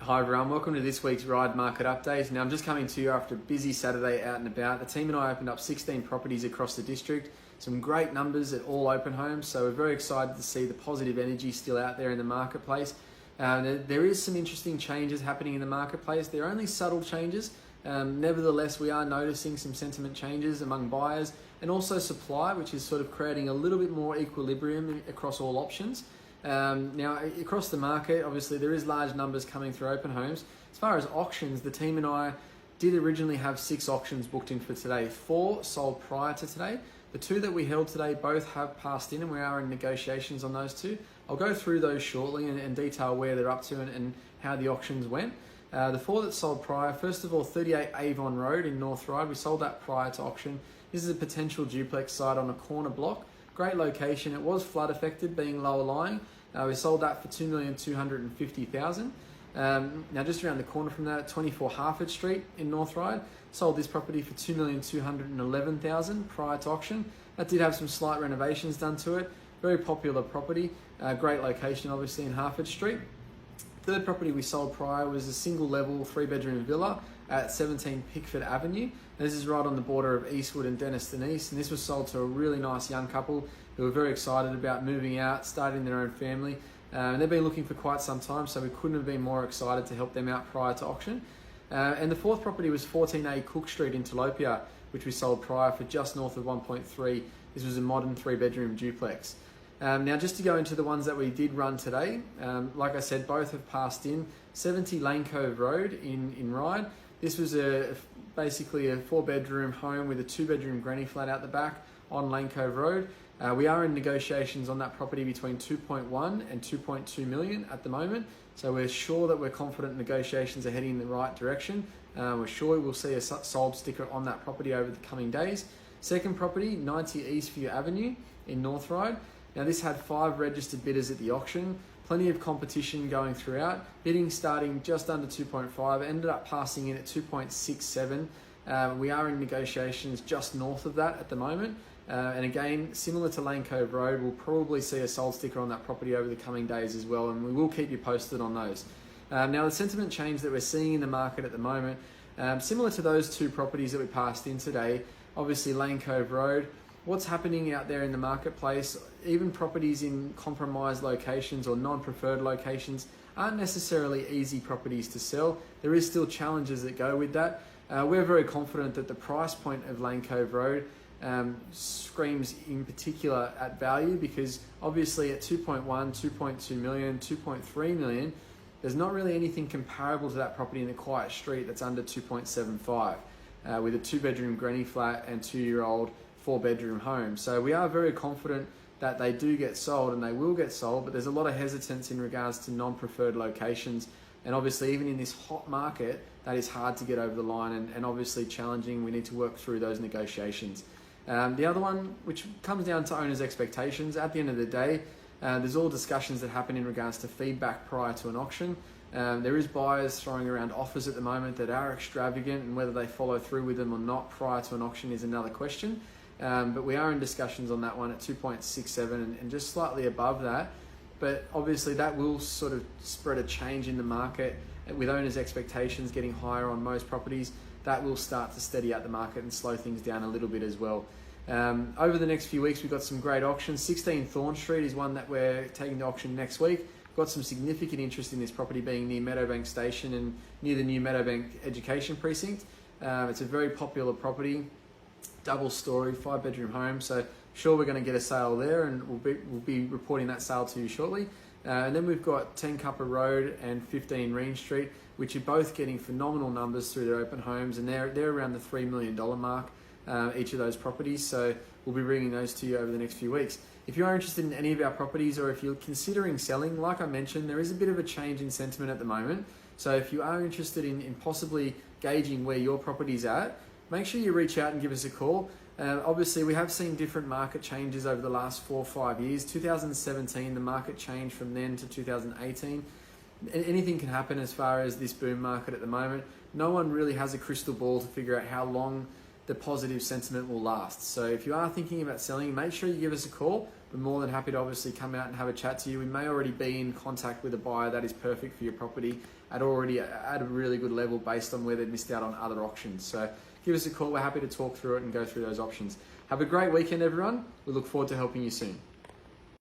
Hi everyone, welcome to this week's Ride Market Update. Now I'm just coming to you after a busy Saturday out and about. The team and I opened up 16 properties across the district, some great numbers at all open homes, so we're very excited to see the positive energy still out there in the marketplace. There is some interesting changes happening in the marketplace. They're only subtle changes. Nevertheless, we are noticing some sentiment changes among buyers and also supply, which is sort of creating a little bit more equilibrium across all options. Now, across the market, obviously there is large numbers coming through open homes. As far as auctions, the team and I did originally have 6 auctions booked in for today. 4 sold prior to today. The 2 that we held today both have passed in and we are in negotiations on those 2. I'll go through those shortly and detail where they're up to and how the auctions went. The 4 that sold prior, first of all, 38 Avon Road in North Ryde. We sold that prior to auction. This is a potential duplex site on a corner block. Great location. It was flood affected, being lower lying. We sold that for $2,250,000. Now just around the corner from that, 24 Harford Street in North Ryde, sold this property for $2,211,000 prior to auction. That did have some slight renovations done to it. Very popular property, great location obviously in Harford Street. Third property we sold prior was a single level 3-bedroom villa at 17 Pickford Avenue. This is right on the border of Eastwood and Denniston East, and this was sold to a really nice young couple who were very excited about moving out, starting their own family. And they've been looking for quite some time, so we couldn't have been more excited to help them out prior to auction. And the fourth property was 14A Cook Street in Tilapia, which we sold prior for just north of 1.3. This was a modern 3-bedroom duplex. Now just to go into the ones that we did run today, like I said, both have passed in. 70 Lane Cove Road in Ryde. This was basically a 4-bedroom home with a 2-bedroom granny flat out the back on Lane Cove Road. We are in negotiations on that property between 2.1 and 2.2 million at the moment. So we're sure that we're confident negotiations are heading in the right direction. We're sure we'll see a sold sticker on that property over the coming days. Second property, 90 Eastview Avenue in North Ryde. Now this had 5 registered bidders at the auction. Plenty of competition going throughout. Bidding starting just under 2.5, ended up passing in at 2.67. We are in negotiations just north of that at the moment. And again, similar to Lane Cove Road, we'll probably see a sold sticker on that property over the coming days as well, and we will keep you posted on those. Now the sentiment change that we're seeing in the market at the moment, similar to those 2 properties that we passed in today, obviously Lane Cove Road, what's happening out there in the marketplace, even properties in compromised locations or non-preferred locations aren't necessarily easy properties to sell. There is still challenges that go with that. We're very confident that the price point of Lane Cove Road screams in particular at value, because obviously at 2.1, 2.2 million, 2.3 million, there's not really anything comparable to that property in a quiet street that's under 2.75 with a 2-bedroom granny flat and 2-year-old 4-bedroom home. So we are very confident that they do get sold and they will get sold, but there's a lot of hesitance in regards to non-preferred locations. And obviously even in this hot market, that is hard to get over the line and obviously challenging. We need to work through those negotiations. The other one, which comes down to owners' expectations, at the end of the day, there's all discussions that happen in regards to feedback prior to an auction. There is buyers throwing around offers at the moment that are extravagant, and whether they follow through with them or not prior to an auction is another question. But we are in discussions on that one at 2.67 and just slightly above that. But obviously that will sort of spread a change in the market with owners' expectations getting higher on most properties. That will start to steady out the market and slow things down a little bit as well. Over the next few weeks, we've got some great auctions. 16 Thorn Street is one that we're taking to auction next week. We've got some significant interest in this property being near Meadowbank Station and near the new Meadowbank Education Precinct. It's a very popular property, double-storey, 5-bedroom home. So sure we're going to get a sale there, and we'll be reporting that sale to you shortly. And then we've got 10 Cupper Road and 15 Reen Street, which are both getting phenomenal numbers through their open homes, and they're around the $3 million mark, each of those properties. So we'll be bringing those to you over the next few weeks. If you are interested in any of our properties, or if you're considering selling, like I mentioned, there is a bit of a change in sentiment at the moment. So if you are interested in possibly gauging where your property's at, make sure you reach out and give us a call. Obviously, we have seen different market changes over the last 4 or 5 years. 2017, the market changed from then to 2018. Anything can happen as far as this boom market at the moment. No one really has a crystal ball to figure out how long the positive sentiment will last. So if you are thinking about selling, make sure you give us a call. we're more than happy to obviously come out and have a chat to you. We may already be in contact with a buyer that is perfect for your property at a really good level based on where they've missed out on other auctions. So give us a call. We're happy to talk through it and go through those options. Have a great weekend, everyone. We look forward to helping you soon.